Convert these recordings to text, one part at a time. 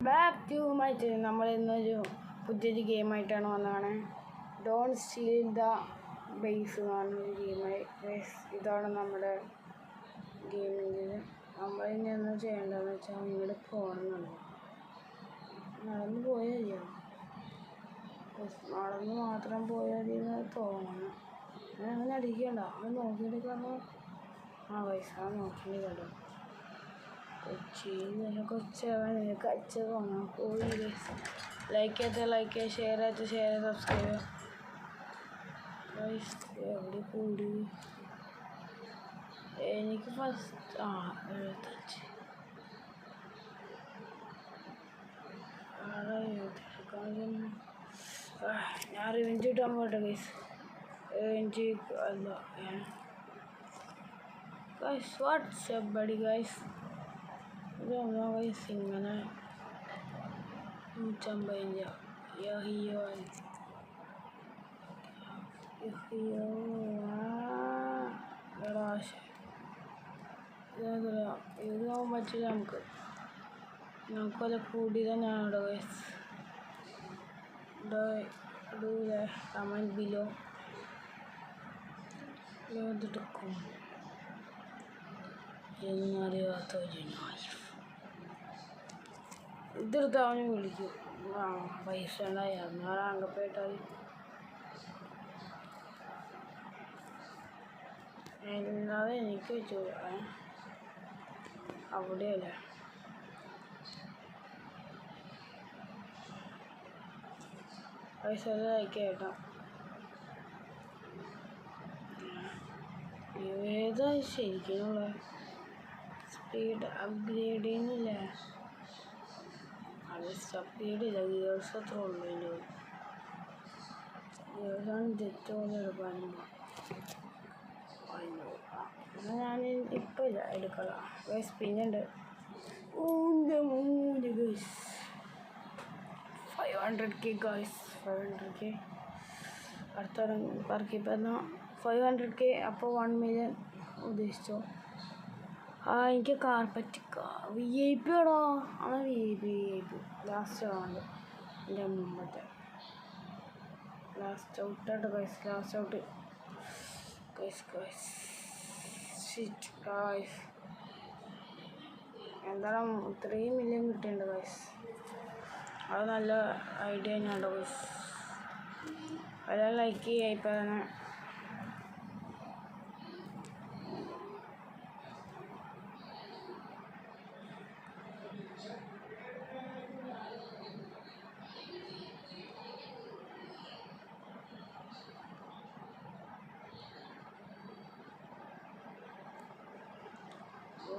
Back to my channel. നമ്മൾ ഇന്നൊരു പുതിയൊരു ഗെയിമായിട്ടാണ് വന്നതാണ്. ഡോൺ സ്റ്റീൽ ദ ബേസ് എന്ന് പറഞ്ഞൊരു ഗെയിമായി. ഇതാണ് നമ്മുടെ ഗെയിമിൻ്റെ. നമ്മളിനി എന്താ ചെയ്യേണ്ടതെന്ന് വെച്ചാൽ ഇങ്ങോട്ട് പോകണമെന്നുണ്ട്. നടന്ന് പോയാൽ മതിയോ? നടന്ന് മാത്രം പോയാൽ മതി എന്ന് തോന്നണം. അങ്ങനെ അടിക്കണ്ട, അത് നോക്കിയെടുക്കാമോ? പൈസ നോക്കി കേട്ടോ. കൊച്ചവനൊക്കെ അച്ഛ തോന്നാം. പോയി ലൈക്ക് ചെയ്ത ലൈക്ക് ചെയ്യുക, ഷെയർ ചെയ്ത ഷെയർ, സബ്സ്ക്രൈബ് ചെയ്യുക. എവിടെ കൂടി എനിക്ക് ഫസ്റ്റ് 75 ഞാൻ റിവെഞ്ച് കിട്ടാൻ പോട്ടെ ഗൈസ്. റിവെഞ്ച് അല്ല ഗൈസ്, വാട്ട്സ്ആപ്പ് ബഡി ഗൈസ്. ഇതൊന്നോ ഗൈസ് ഇങ്ങനെ 155 ഇതാവാൻ പറ്റില്ല. നമുക്കത് കൂടി തന്നെയാണ് ഇവിടെ ഗൈസ്. കമൻറ്റ് ബിലോ ഏതെടുക്കും എന്നറിയാത്ത ഇതെടുത്ത് അവന് വിളിക്കും. പൈസ ഉണ്ടായി അന്നേരം അങ്കപ്പേട്ടാൽ അല്ലാതെ എനിക്ക് വെച്ചു അവിടെയല്ലേ. പൈസ അയക്കേട്ടോ. ഏതാ ശരിക്കുള്ള സ്പീഡ് അപ്ഗ്രേഡിങ്ങില്ല. അത് സ്പീഡില്ല, ഗിയേഴ്സ് അത്ര ഉള്ളൂ. ഗിയേഴ്സാണ് തെറ്റോടെ എടുക്കാനും. എന്നാൽ ഞാൻ ഇപ്പോൾ ഇല്ല എടുക്കളാം ഗൈസ്. പിന്നുണ്ട് 500K guys. 500K അടുത്ത പറക്കിപ്പോൾ എന്നാൽ 500K. അപ്പോൾ 1 million ഉദ്ദേശിച്ചോ. എനിക്ക് കാർപ്പറ്റ് VIP ആണോ? ആണ് VIP ലാസ്റ്റ് ആണ്. എൻ്റെ മുമ്പത്തെ ലാസ്റ്റ് ഔട്ടായിട്ട് ഗൈസ്. Last out guys. എന്തായാലും 3 million കിട്ടിയിട്ടുണ്ട് ഗൈസ്. അത് നല്ല ഐഡിയ തന്നെയാണ് ഗൈസ്. അതെല്ലാം ലൈക്ക് ചെയ്യുക ഇപ്പം തന്നെ.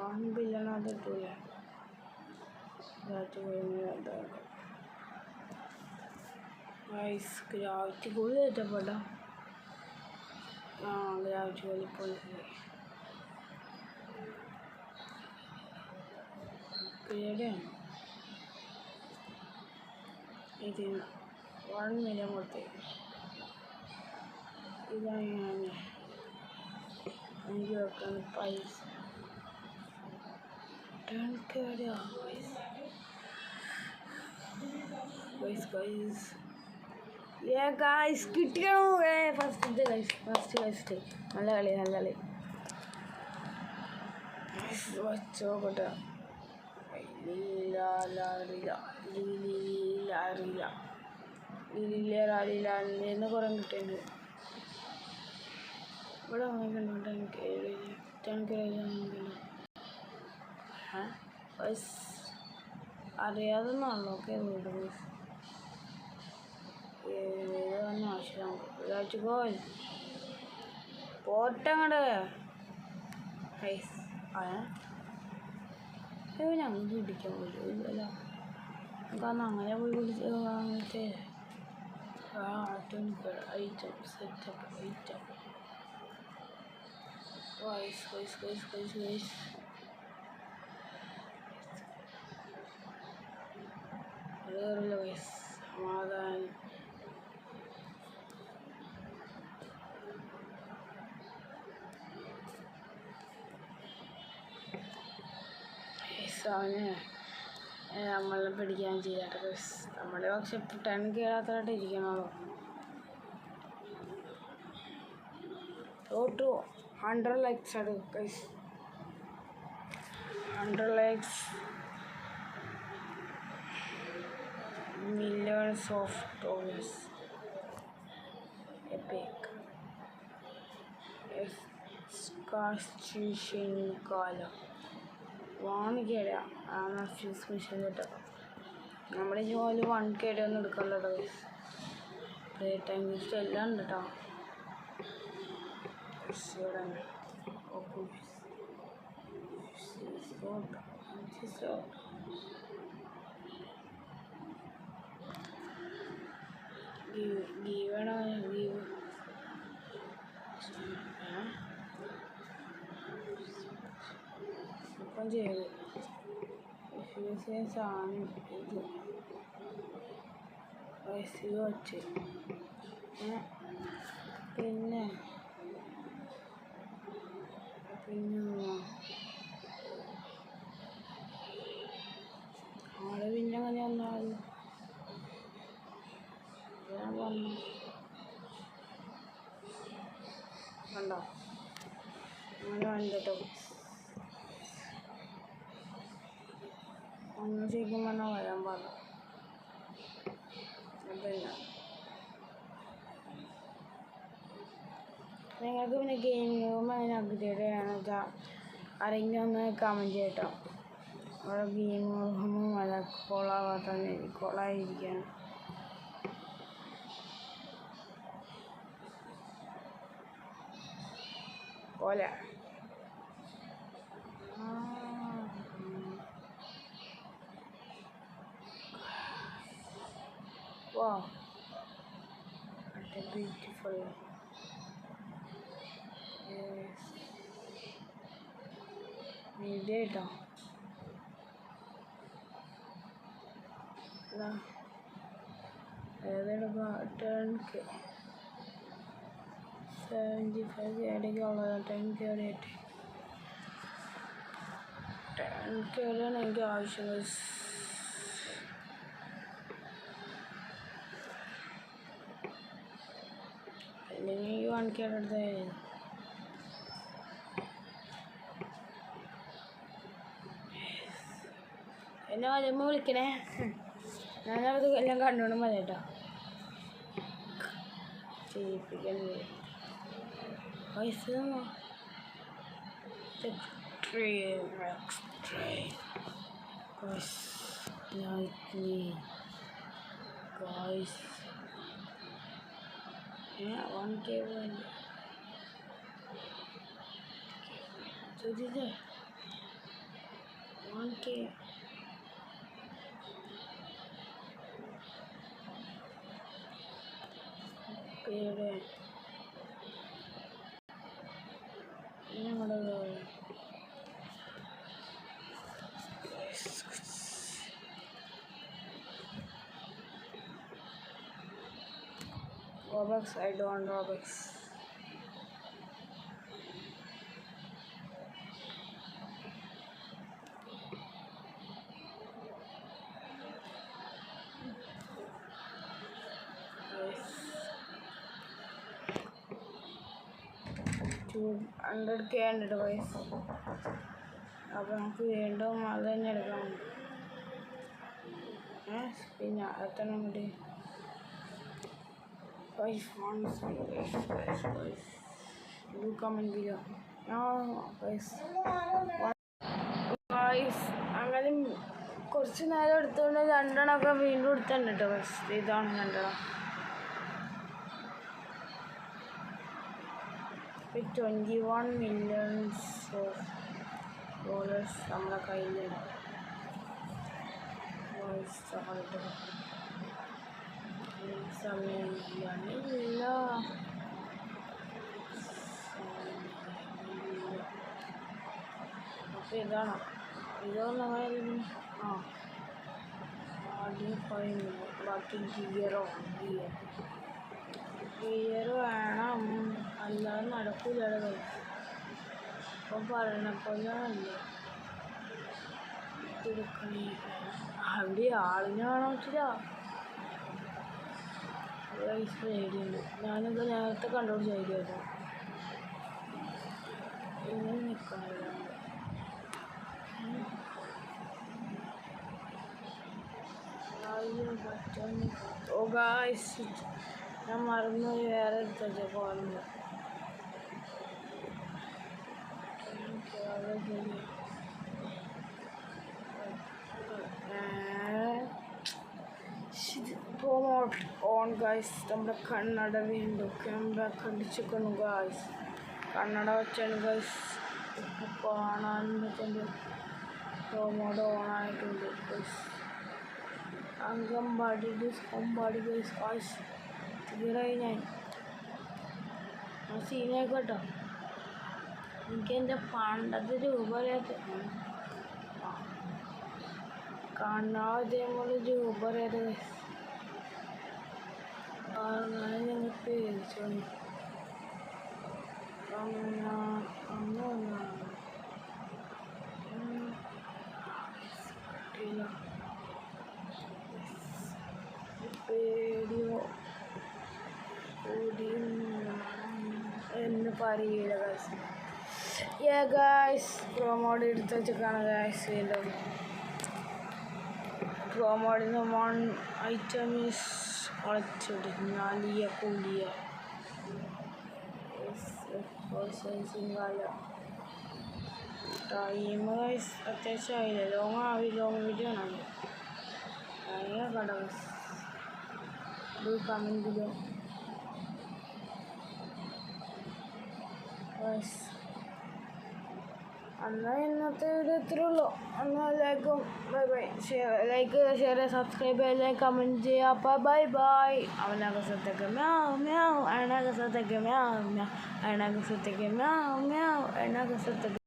$1 billion അത് കിട്ടൂല. ഗ്രാവിറ്റി കൂടി തെറ്റപ്പെട്ട ഗ്രാവിറ്റി വലിപ്പോൾ പേടിയാണ്. ഇതിന് 1 million കൊടുത്തേ. ഇതാണ് ഞാൻ എനിക്ക് വെക്കാൻ പൈസ 10K ഗൈസ്. കിട്ടിയോ? ഫസ്റ്റ് നല്ല കളി വച്ചോട്ടെ. അറിയില്ല കുറേ കിട്ടിയിട്ടുണ്ട്. ഇവിടെ വാങ്ങിക്കണ്ടോ? 10K അറിയാതെന്നാണല്ലോ. ഓക്കെ ഏതാണെന്ന് ആവശ്യം പോട്ടങ്ങട് ഞങ്ങൾ പിടിക്കാൻ പോയില്ല. നമുക്കന്ന് അങ്ങനെ പോയി വിളിച്ച് വാങ്ങിയിട്ട് ഐറ്റം സെറ്റപ്പ് വേറില്ല ഗൈസ്. സമാധാനം. അവന് നമ്മളെ പിടിക്കാൻ ചെയ്യാത്ത ഗൈസ്. നമ്മൾ പക്ഷെ 10 കയറാത്തതായിട്ട് ഇരിക്കണമല്ലോ. ടു 100 ലൈക്സ് ആണ് guys. 100 likes, millions of dollars. Epic. Escalation കാലം വാങ്ങിക്കരാ ഫ്യൂസ് മിഷൻ കേട്ടോ. നമ്മുടെ ജോലി 1K ഒന്നും എടുക്കാമല്ലോ ഗൈസ്. പ്ലേ ടൈം ലിസ്റ്റ് എല്ലാം ഉണ്ട് കേട്ടോ. ഗീവണോ ഗീവ് ഇപ്പം ചെയ്ത് സാധനം ഇത് പൈസ വച്ച് പിന്നെ ആള് പിന്നെ അങ്ങനെ ഒന്നാണ് ഞാൻ പറഞ്ഞു കണ്ടോ അങ്ങനെ വന്നിട്ടോ. ഒന്ന് ശരിക്കും പറഞ്ഞാൽ വരാൻ പറഞ്ഞു. പിന്നെ നിങ്ങൾക്ക് പിന്നെ ഗെയിമിംഗ് റൂം അങ്ങനെ അപ്ഗ്രേഡ് ചെയ്യണമെന്ന് വെച്ചാൽ ആരെങ്കിലും ഒന്ന് കമൻറ്റ് ചെയ്യട്ടോ. അവിടെ ഗെയിമിംഗ് റൂമും അല്ല കൊളായിരിക്കാൻ കൊല. Wow, what a beautiful. Yes. Data. ഏതൊരു 10K 75 ഇടയ്ക്കുള്ളത് 10K റേറ്റ് 10K എനിക്ക് ആവശ്യം. അല്ലെങ്കിൽ 1K എടുത്ത് എന്നെ വരുമ്പോൾ വിളിക്കണേ. ഞാനത് എല്ലാം കണ്ടുകൊണ്ട് മതി കേട്ടോ. ചെയ്യിപ്പിക്കണ്ടേ പൈസ Yeah, 1K win. So this is 1K. Payday. Robux, I don't want Robux. Yes. 200K ഉണ്ട് guys. അപ്പോൾ നമുക്ക് വീണ്ടും അത് തന്നെ എടുക്കാം. പിന്നെ എത്ര കൂടി guys, do comment video. Guys, അങ്ങനെ കുറച്ച് നേരം എടുത്തുകൊണ്ട് 2 വീണ്ടും എടുത്തിട്ടുണ്ട് കേട്ടോ ഗൈസ്. ഇതാണ് 2. 21 millions of dollars നമ്മളെ കയ്യിലുണ്ട്. സമയമില്ല. അപ്പോൾ ഇതാണോ ഇതൊന്നും ആദ്യം 5 million. ബാക്കി ഗിയർ വേണം, അല്ലാതെ നടക്കൂലോ. അപ്പം പറയണ പോലെ അല്ല. ഇതെടുക്കണേ. അവിടെ ആളിനെ കാണാൻ പറ്റില്ല. പേടിയുണ്ട്. ഞാനിത് നേരത്തെ കണ്ടുപിടിച്ച ഐഡിയ ആയിരുന്നു. ഇങ്ങനെ നിൽക്കണില്ല. ഓ ഗായ്സ്, ഞാൻ മറന്നു വേറെ എടുത്ത പോകുന്നത്. Promote on guys. നമ്മുടെ കണ്ണട വീണ്ടും ക്യാമറ കണ്ടിച്ചിരിക്കുന്നു ഗായ്സ്. കണ്ണട വെച്ചാണ് ഗായ്സ് കാണാൻ പറ്റുന്നത്. പ്രൊമോട്ട് ഓണായിട്ടുണ്ട് ഗായ്സ്. അങ്കമ്പാടി ഡിസ്കമ്പാടി ഗൈസ്. കാശ് തീരായി ഞാൻ സീനായിക്കോട്ടോ. എനിക്കെൻ്റെ പണ്ടത്തെ രൂപറിയാത്ത കാണാതെ രൂപറിയാത്ത ഗൈസ്. ഞങ്ങൾ പേടിച്ചോ. പേടിയോ എന്ന് പറയില്ല ഗായ്സ്. ഗായ്സ് പ്രൊമോഡ് എടുത്ത് വെച്ചേക്കാണ് ഗായ്സ്. വീണ്ടും പ്രൊമോഡിന് 1 ഐറ്റം ഈസ് കളിച്ചെടുക്കുക കൂലിയ ടൈം ഗായ്സ് അത്യാവശ്യമായില്ല. ലോങ് വീഡിയോ ആണ്. ഭയങ്കര കട ഗായ്സ്. കമൻറ്റിലോ എന്നാൽ ഇന്നത്തെ വീഡിയോ ഇത്രയേ ഉള്ളൂ. എന്നാൽ ലൈക്കും ബൈ ലൈക്ക് ഷെയർ സബ്സ്ക്രൈബ് ചെയ്യുക, കമൻറ്റ് ചെയ്യുക. അപ്പോൾ ബൈ. അവനകസത്തേക്ക് മ്യാവ് അണകസത്തേക്ക് മ്യാവ് അണകസത്തേക്ക് മ്യാവ് അണകസത്തേക്ക്